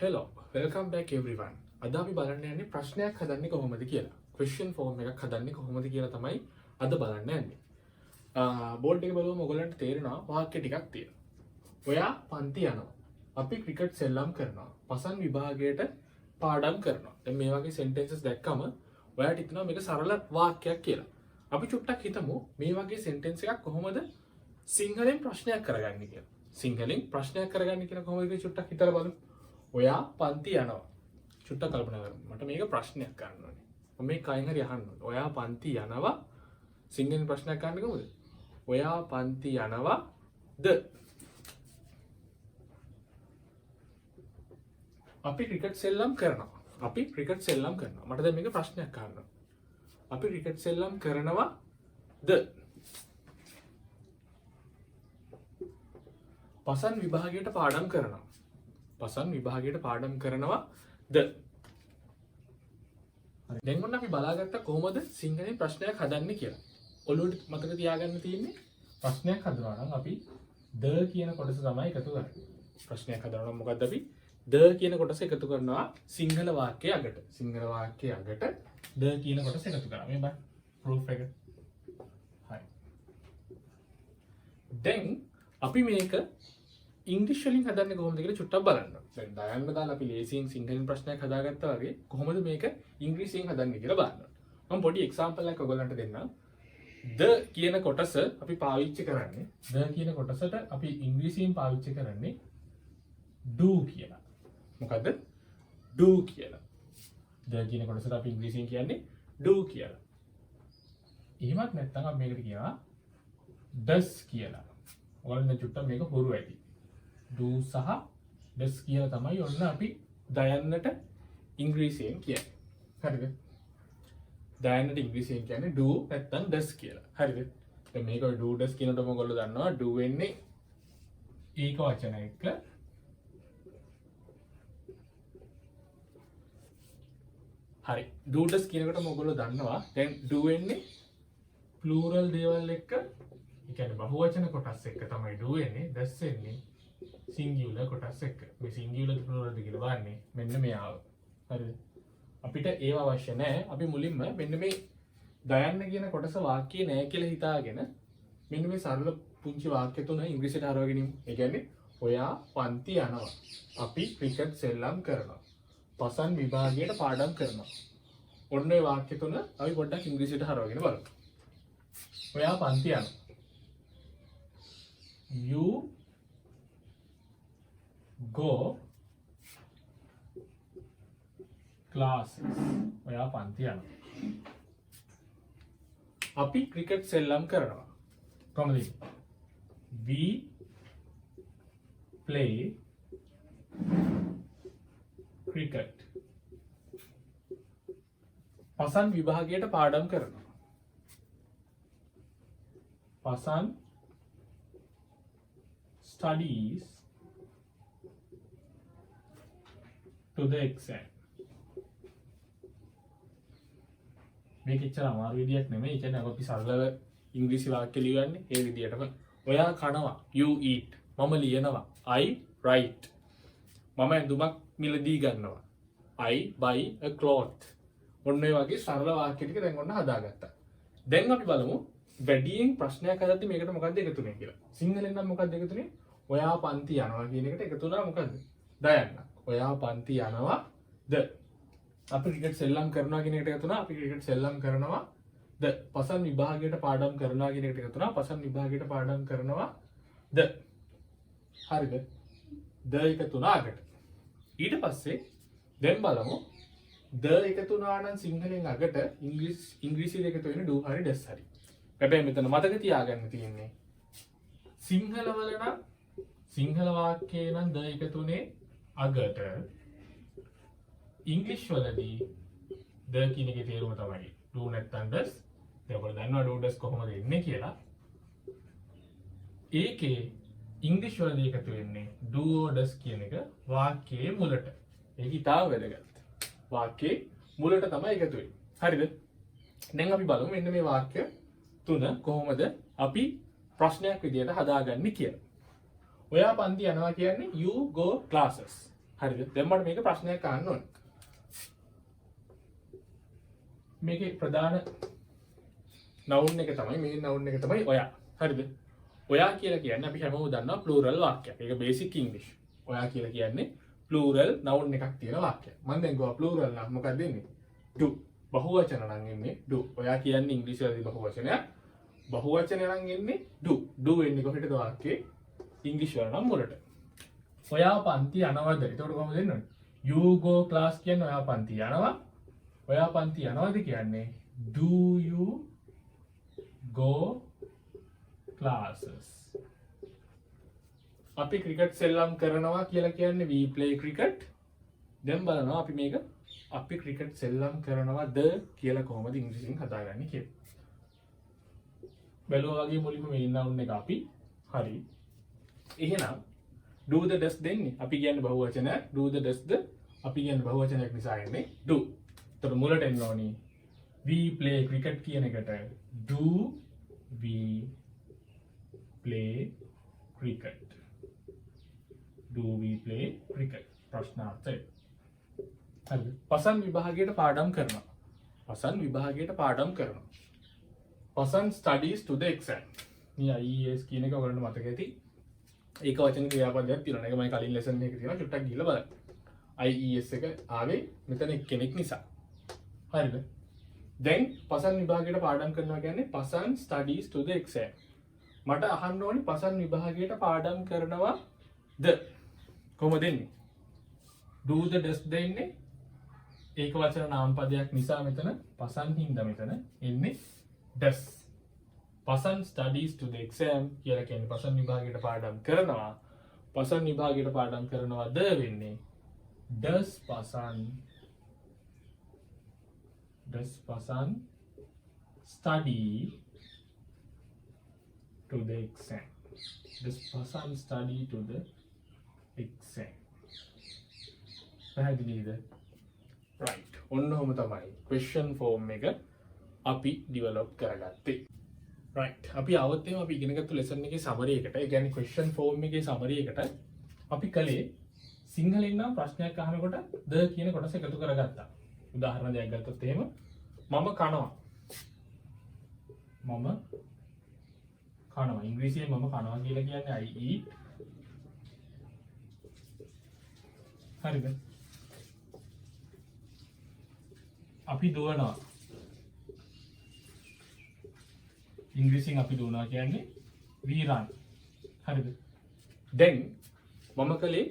Hello, welcome back everyone. අද අපි බලන්න යන්නේ ප්‍රශ්නයක් හදන්නේ කොහොමද කියලා. Question form එකක් හදන්නේ කොහොමද කියලා තමයි අද බලන්න යන්නේ. බෝඩ් එක බලුවම ඔයගලන්ට තේරෙනවා වාක්‍ය ටිකක් තියෙනවා. ඔයා පන්ති යනවා. අපි ක්‍රිකට් සෙල්ලම් කරනවා. පසන් විභාගයට පාඩම් කරනවා. දැන් මේ වගේ sentences දැක්කම ඔයාට හිතෙනවා මේක සරල වාක්‍යයක් කියලා. අපි චුට්ටක් හිතමු මේ වගේ sentence එකක් කොහොමද සිංහලෙන් ප්‍රශ්නයක් කරගන්නේ කියලා. සිංහලෙන් ප්‍රශ්නයක් කරගන්නේ කියලා කොහොමද කියලා චුට්ටක් හිතලා බලමු. ඔයා පන්ති යනවා. චුට්ටක් කල්පනා කරමු. මට මේක ප්‍රශ්නයක් ගන්න ඕනේ. මම මේ කයින් හරි අහන්න ඕනේ. ඔයා පන්ති යනවා. සිංහලෙන් ප්‍රශ්නයක් ගන්න කොහොමද? ඔයා පන්ති යනවාද? අපි ක්‍රිකට් සෙල්ලම් කරනවා. අපි ක්‍රිකට් සෙල්ලම් කරනවා. මට දැන් මේක ප්‍රශ්නයක් අහන්න ඕනේ. අපි ක්‍රිකට් සෙල්ලම් කරනවාද? පසන් විභාගයට පාඩම් කරනවා. පසන් විභාගයට පාඩම් කරනවාද? දැන් ඔන්න අපි බලාගත්තා කොහොමද සිංහලෙන් ප්‍රශ්නයක් හදන්නේ කියලා. ඔළුවට මතක තියාගන්න තියෙන්නේ ප්‍රශ්නයක් හදනවා නම් අපි ද කියන කොටස තමයි එකතු කරන්නේ. ප්‍රශ්නයක් හදනවා නම් මොකද්ද අපි ද කියන කොටස එකතු කරනවා සිංහල වාක්‍යයේ අගට. සිංහල වාක්‍යයේ අගට ද කියන කොටස එකතු කරනවා. මේ බලන්න ප්‍රූෆ් එක. හරි. දැන් අපි මේක ඉංග්‍රීසි වලින් හදන්නේ කොහොමද කියලා චුට්ටක් බලන්න. දැන් දයන්න දාලා අපි ලේසියෙන් සිංහලෙන් ප්‍රශ්නයක් හදාගත්තා වගේ කොහොමද මේක ඉංග්‍රීසියෙන් හදන්නේ කියලා බලන්න. මම පොඩි එක්සැම්පල් එකක් ඔයගලන්ට දෙන්නම්. ද කියන කොටස අපි පාවිච්චි කරන්නේ ද කියන කොටසට අපි ඉංග්‍රීසියෙන් පාවිච්චි කරන්නේ do කියලා. මොකද්ද? do කියලා. ද කියන කොටසට අපි ඉංග්‍රීසියෙන් කියන්නේ do කියලා. එහෙමත් නැත්නම් අපි මේකට කියනවා does කියලා. ඔයාලට චුට්ටක් මේක හුරු ඇති. do සහ does කියලා තමයි ඔන්න අපි දයන්නට ඉංග්‍රීසියෙන් කියන්නේ. හරිද? දයන්නට ඉංග්‍රීසියෙන් කියන්නේ do නැත්නම් does කියලා. හරිද? දැන් මේක do does කියනකොට මොකද දන්නවා do වෙන්නේ ඒක වචන එක්ක හරි do does කියනකොට මොකද දන්නවා දැන් do වෙන්නේ plural දේවල් එක්ක ඒ කියන්නේ බහුවචන කොටස් එක්ක තමයි do වෙන්නේ does වෙන්නේ singular කොටස් එක්ක. මේ singular plural දෙක කියලා බලන්නේ මෙන්න මෙයාව. හරිද? අපිට ඒව අවශ්‍ය නැහැ. අපි මුලින්ම මෙන්න මේ දයන්න කියන කොටස වාක්‍යයේ නැහැ කියලා හිතාගෙන මෙන්න මේ සරල පුංචි වාක්‍ය තුන ඉංග්‍රීසියට හරවගෙන ඉමු. ඒ කියන්නේ ඔයා පන්ති යනවා. අපි ක්‍රිකට් සෙල්ලම් කරනවා. පසන් විභාගයට පාඩම් කරනවා. ඔන්න ඔය වාක්‍ය තුන අපි පොඩ්ඩක් ඉංග්‍රීසියට හරවගෙන බලමු. ඔයා පන්ති යනවා. You go classes. ඔයා පන්ති යනවා. අපි ක්‍රිකට් සෙල්ලම් කරනවා. කොහොමද? We play cricket. පසන් විභාගයට පාඩම් කරනවා. Pasan studies to the exam. මේක එච්චර අමාරු විදියක් නෙමෙයි. ඒ කියන්නේ අපි සරලව ඉංග්‍රීසි වාක්‍ය ලියන්නේ ඒ විදියටම. ඔයා කනවා. You eat. මම ලියනවා. I write. මම ඇඳුමක් මිලදී ගන්නවා. I buy a cloth. ඔන්න ඔය වගේ සරල වාක්‍ය ටික දැන් ඔන්න හදාගත්තා. දැන් අපි බලමු වැඩියෙන් ප්‍රශ්නයක් හදද්දි මේකට මොකක්ද එකතුනේ කියලා. සිංහලෙන් නම් මොකක්ද එකතුනේ? ඔයා පන්ති යනවා කියන එකට එකතු වුණා මොකද්ද? දයන්න. ඔයා පන්ති යනවාද? අපි ක්‍රිකට් සෙල්ලම් කරනවා කියන එකට එකතු වුණා. අපි ක්‍රිකට් සෙල්ලම් කරනවාද? පසන් විභාගයට පාඩම් කරනවා කියන එකට එකතු වුණා. පසන් විභාගයට පාඩම් කරනවාද? හරිද? ද එකතු වුණාකට. ඊට පස්සේ දැන් බලමු ද එකතු වුණා නම් සිංහලෙන් අගට ඉංග්‍රීසියෙන් එකතු වෙන do හරි does හරි. හැබැයි මෙතන මතක තියාගන්න තියෙන්නේ සිංහල වල නම් සිංහල වාක්‍යයේ නම් ද එකතුනේ අගට ඉංග්‍රීසි වලදී ද කියන එකේ තේරුම තමයි do නැත්නම් does. දැන් ඔයාලා දන්නවා do does කොහොමද එන්නේ කියලා. ඒකේ ඉංග්‍රීසි වලදී එකතු වෙන්නේ do or does කියන එක වාක්‍යයේ මුලට. ඒක ඉතාල වැදගත්. වාක්‍යයේ මුලට තමයි එකතු වෙන්නේ. හරිද? දැන් අපි බලමු මෙන්න මේ වාක්‍ය තුන කොහොමද අපි ප්‍රශ්නයක් විදියට හදාගන්නේ කියලා. ඔයා පන්ති යනවා කියන්නේ you go classes. හරිද? දැන් මට මේක ප්‍රශ්නයක් අහන්න ඕනේ. මේකේ ප්‍රධාන noun එක තමයි මේ noun එක තමයි ඔයා. හරිද? ඔයා කියලා කියන්නේ අපි හැමෝම දන්නවා plural වාක්‍යයක්. ඒක basic English. ඔයා කියලා කියන්නේ plural noun එකක් තියෙන වාක්‍යයක්. මම දැන් ගෝ plural නම් මොකක්ද දෙන්නේ? do. බහුවචන නම් එන්නේ do. ඔයා කියන්නේ ඉංග්‍රීසි වලදී බහුවචනයක්. බහුවචනය නම් එන්නේ do. do එන්නේ කොහෙටද වාක්‍යයේ? ඉංග්‍රීසි වල නම් මුලට. ඔයා පන්ති යනවද? එතකොට කොහොමද දෙන්නේ? You go class කියන්නේ ඔයා පන්ති යනවා. ඔයා පන්ති යනවද කියන්නේ do you go classes. අපි ක්‍රිකට් සෙල්ලම් කරනවා කියලා කියන්නේ we play cricket. දැන් බලනවා අපි මේක අපි ක්‍රිකට් සෙල්ලම් කරනවද කියලා කොහොමද ඉංග්‍රීසියෙන් හදාගන්නේ කියලා. බැලුවා වගේ මුලින්ම main noun එක අපි හරි. එහෙනම් do the does දෙන්නේ. අපි කියන්නේ බහුවචනයක්. do the does ද අපි කියන්නේ බහුවචනයක් නිසා එන්නේ do. එතකොට මුලට එන්න ඕනි. we play cricket කියන එකට do we play cricket. Do we play cricket? ප්‍රශ්නාර්ථය. හරිද? පසන් විභාගයට පාඩම් කරනවා. පසන් විභාගයට පාඩම් කරනවා. Pasan studies to the exam. මේ IES කියන එක ඔයගොල්ලන්ට මතක ඇති. ඒක වචන ක්‍රියාපදයක් තියෙනවා. ඒක මම කලින් ලෙසන් එකේ තියෙනවා. චුට්ටක් ගිහලා බලන්න. IES එක ආවේ මෙතන එක්කෙනෙක් නිසා. හරිද? දැන් පසන් විභාගයට පාඩම් කරනවා කියන්නේ Pasan studies to the exam. මට අහන්න ඕනේ පසන් විභාගයට පාඩම් කරනවාද? කොහොමද දෙන්නේ? do the does දෙන්නේ ඒක වචන නාමපදයක් නිසා මෙතන පසන් හින්දා මෙතන එන්නේ does. Pasan studies to the exam කියලා කියන්නේ පසන් විභාගයට පාඩම් කරනවා. පසන් විභාගයට පාඩම් කරනවාද වෙන්නේ does Pasan study to the exam. Does person study to the exam? පැහැදිලිද? right. ඔන්න ඔහොම තමයි question form එක අපි develop කරගත්තේ. right. අපි આવත් එහෙම අපි ඉගෙනගත්තු lesson එකේ summary එකට, ඒ කියන්නේ question form එකේ summary එකට අපි කලේ සිංහලෙන් නම් ප්‍රශ්නයක් අහනකොට the කියන කොටස එකතු කරගත්තා. උදාහරණ දෙයක් ගත්තොත් එහෙම මම කනවා. ඉංග්‍රීසියෙන් මම කනවා කියලා කියන්නේ I eat. හරිද? අපි දුවනවා. ඉංග්‍රීසියෙන් අපි දුවනවා කියන්නේ we run. හරිද? දැන් මම කලේ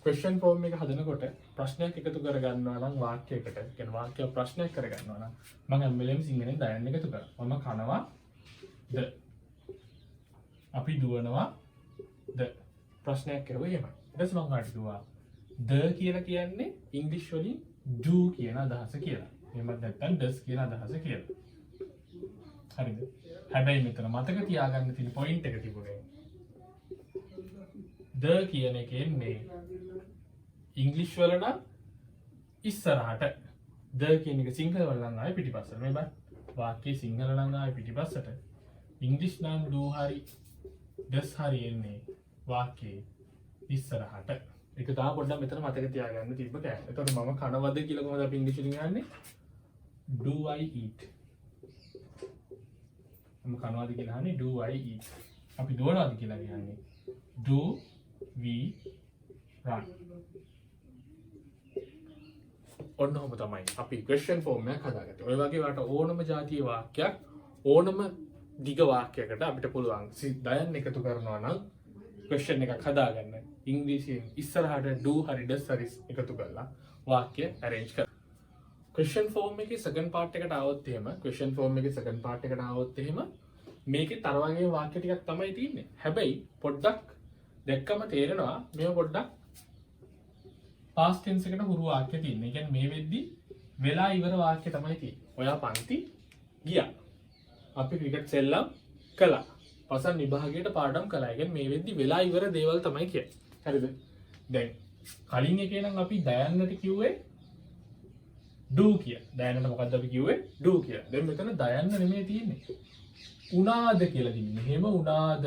question form එක හදනකොට ප්‍රශ්නයක් එකතු කරගන්නවා නම් වාක්‍යයකට, කියන්නේ වාක්‍ය ප්‍රශ්නයක් කරගන්නවා නම් මම හැම වෙලෙම සිංහලෙන් දයන්න එකතු කරා. මම කනවා ද. අපි දුවනවා ද. ප්‍රශ්නයක් කරුවා එහෙමයි. ඊට පස්සේ මම හිතුවා ද කියලා කියන්නේ ඉංග්‍රීසි වලින් do කියන අදහස කියලා. එහෙමත් නැත්නම් does කියන අදහස කියලා. හරිද? හැබැයි මෙතන මතක තියාගන්න තියෙන පොයින්ට් එක තිබුණේ the කියන එකෙන්නේ ඉංග්‍රීසි වල නම් ඉස්සරහට, the කියන එක සිංහල වල නම් ආයේ පිටිපස්සට. මේ බලන්න. වාක්‍යයේ සිංහල නම් ආයේ පිටිපස්සට. ඉංග්‍රීසි නම් do හරි does හරි එන්නේ වාක්‍යයේ ඉස්සරහට. ඒක තමයි පොඩ්ඩක් මෙතන මතක තියාගන්න තිබ්බ කෑම. එතකොට මම කනවද කියලා කොහොමද අපි ඉංග්‍රීසියෙන් කියන්නේ? Do I eat? මම කනවද කියලා අහන්නේ do I eat. අපි දුවනවද කියලා කියන්නේ do we run. ඔන්න ඔහොම තමයි අපි question form එක හදාගත්තේ. ඔය වගේ වට ඕනම જાතිය වාක්‍යයක් ඕනම දිග වාක්‍යයකට අපිට පුළුවන් දයන් එකතු කරනවා නම් question එකක් හදාගන්න. ඉංග්‍රීසියෙන් ඉස්සරහට do හරි does හරි එකතු කරලා වාක්‍ය arrange කරන්න. question form එකේ second part එකට ආවොත් එහෙම මේකේ තර වගේ වාක්‍ය ටිකක් තමයි තියෙන්නේ. හැබැයි පොඩ්ඩක් දැක්කම තේරෙනවා මේව පොඩ්ඩක් past tense එකට හුරු වාක්‍ය තියෙනවා. ඒ කියන්නේ මේ වෙද්දි වෙලා ඉවර වාක්‍ය තමයි තියෙන්නේ. ඔයා පන්ති ගියා. අපි ක්‍රිකට් සෙල්ලම් කළා. පසන් විභාගයට පාඩම් කළා. ඒ කියන්නේ මේ වෙද්දි වෙලා ඉවර දේවල් තමයි කියන්නේ. හරිද? දැන් කලින් එකේ නම් අපි දයන්නට කිව්වේ do කියලා. දයන්නට මොකද්ද අපි කිව්වේ? do කියලා. දැන් මෙතන දයන්න නෙමෙයි තියෙන්නේ. උනාද කියලා දින්නේ. එහෙම උනාද?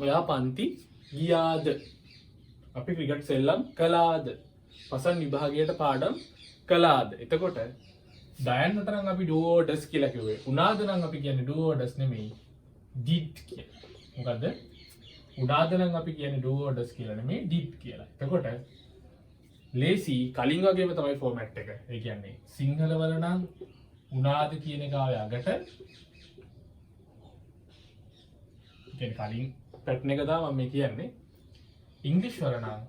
ඔයා පන්ති ගියාද? අපි ක්‍රිකට් සෙල්ලම් කළාද? පසන් විභාගයට පාඩම් කළාද? එතකොට දයන්නට නම් අපි do or does කියලා කිව්වේ. උනාද නම් අපි කියන්නේ do or does නෙමෙයි did කියලා. මොකද උනාද නම් අපි කියන්නේ do or does කියලා නෙමෙයි did කියලා. එතකොට ලේසි කලින් වගේම තමයි ෆෝමැට් එක. ඒ කියන්නේ සිංහල වල නම් උනාද කියන එක ආවේ අගට. කියන්නේ කලින් පැටර්න් එක තමයි මම මේ කියන්නේ. ඉංග්‍රීසි වල නම්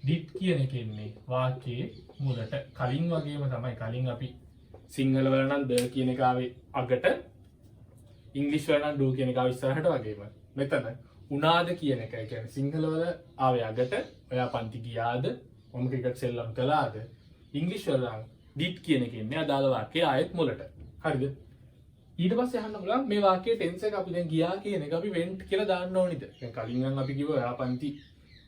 did කියන එක ඉන්නේ වාක්‍යයේ මුලට. කලින් වගේම තමයි කලින් අපි සිංහල වල නම් the කියන එක ආවේ අගට. ඉංග්‍රීසි වල නම් do කියන එක ආවේ ඉස්සරහට වගේම. මෙතන උනාද කියන එක. ඒ කියන්නේ සිංහල වල ආවේ අගට. ඔයා පන්ති ගියාද? මම ක්‍රිකට් සෙල්ලම් කළාද? ඉංග්‍රීසි වල නම් did කියන එක ඉන්නේ අදාළ වාක්‍යයේ ආයෙත් මුලට. හරිද? ඊට පස්සේ අහන්න පුළුවන් මේ වාක්‍යයේ ටෙන්ස් එක අපි දැන් ගියා කියන එක අපි went කියලා දාන්න ඕනිද? දැන් කලින් නම් අපි කිව්වා ඔයා පන්ති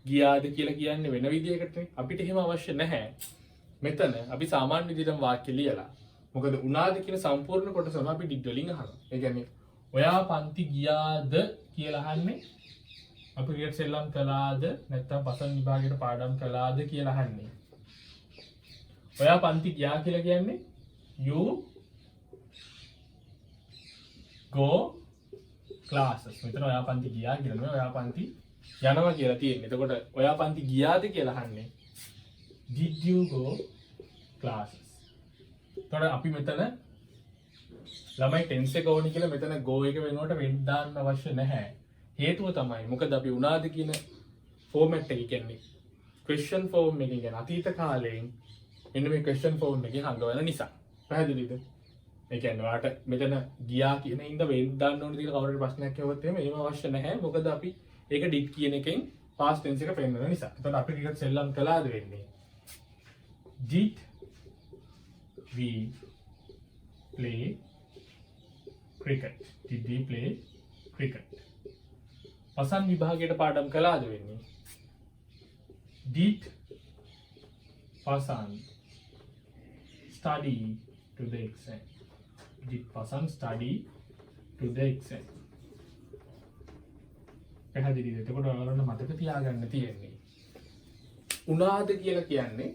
ගියාද කියලා කියන්නේ වෙන විදියකටනේ. අපිට එහෙම අවශ්‍ය නැහැ. මෙතන අපි සාමාන්‍ය විදිහටම වාක්‍ය ලියලා. මොකද උනාද කියන සම්පූර්ණ කොටසම අපි did වලින් අහනවා. ඒ කියන්නේ ඔයා පන්ති ගියාද කියලා අහන්නේ අපි ක්‍රිකට් සෙල්ලම් කළාද නැත්නම් පසන් විභාගයට පාඩම් කළාද කියලා අහන්නේ. ඔයා පන්ති ගියා කියලා කියන්නේ you go classes. මෙතන ඔයා පන්ති ගියා කියලා නෙවෙයි ඔයා පන්ති යනවා කියලා තියෙන්නේ. එතකොට ඔයා පන්ති ගියාද කියලා අහන්නේ did you go classes. එතකොට අපි මෙතන ළමයි ටෙන්ස් එක ඕනි කියලා මෙතන go එක වෙනුවට went දාන්න අවශ්‍ය නැහැ. හේතුව තමයි මොකද අපි උනාද කියන ෆෝමැට් එක කියන්නේ question form එකකින් කියන අතීත කාලයෙන් මෙන්න මේ question form එකකින් හංගවන නිසා. පැහැදිලිද? ඒ කියන්නේ ඔයාලට මෙතන ගියා කියන ඉඳ went දාන්න ඕනේ කියලා කවුරුහරි ප්‍රශ්නයක් ඇහුවොත් එහෙම ඒව අවශ්‍ය නැහැ. මොකද අපි ඒක did කියන එකෙන් past tense එක පෙන්නන නිසා. එතකොට අපි ක්‍රිකට් සෙල්ලම් කළාද වෙන්නේ did we play cricket? Did we play cricket? Pasan විභාගයට පාඩම් කළාද වෙන්නේ did Pasan study to the exam? Did Pasan study to the exam? පැහැදිලිද? එතකොට ඔයාලට මතක තියාගන්න තියෙන්නේ උනාද කියලා කියන්නේ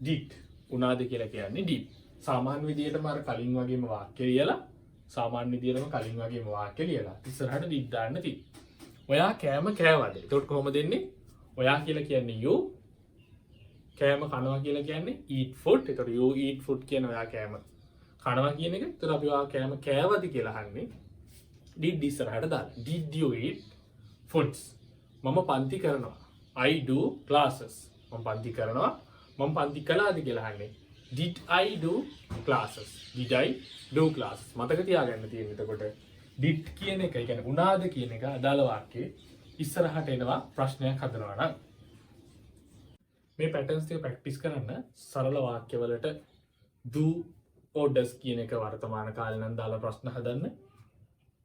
did. උනාද කියලා කියන්නේ did. සාමාන්‍ය විදිහටම අර කලින් වගේම වාක්‍ය ලියලා ඉස්සරහට did දාන්න තියෙන්නේ. ඔයා කෑම කෑවද? එතකොට කොහොමද දෙන්නේ? ඔයා කියලා කියන්නේ you. කෑම කනවා කියලා කියන්නේ eat food. එතකොට you eat food කියන ඔයා කෑම කනවා කියන එක. එතකොට අපි ඔයා කෑම කෑවද කියලා අහන්නේ did ඉස්සරහට දාලා. Did you eat foods? මම පන්ති කරනවා. I do classes. මම පන්ති කරනවා. මම පන්ති කළාද කියලා අහන්නේ did I do classes? Did I do classes? මතක තියාගන්න තියෙන්නේ එතකොට did කියන එක, ඒ කියන්නේ උනාද කියන එක අදාළ වාක්‍යයේ ඉස්සරහට එනවා ප්‍රශ්නයක් හදනවා නම්. මේ පැටර්න්ස් ටික ප්‍රැක්ටිස් කරන්න සරල වාක්‍යවලට do or does කියන එක වර්තමාන කාලේ නම් දාලා ප්‍රශ්න හදන්න.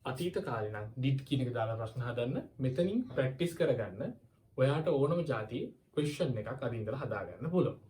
අතීත කාලේ නම් did කියන එක දාලා ප්‍රශ්න හදන්න. මෙතනින් ප්‍රැක්ටිස් කරගන්න ඔයාට ඕනම જાතියේ question එකක් අදින් ඉඳලා හදාගන්න පුළුවන්.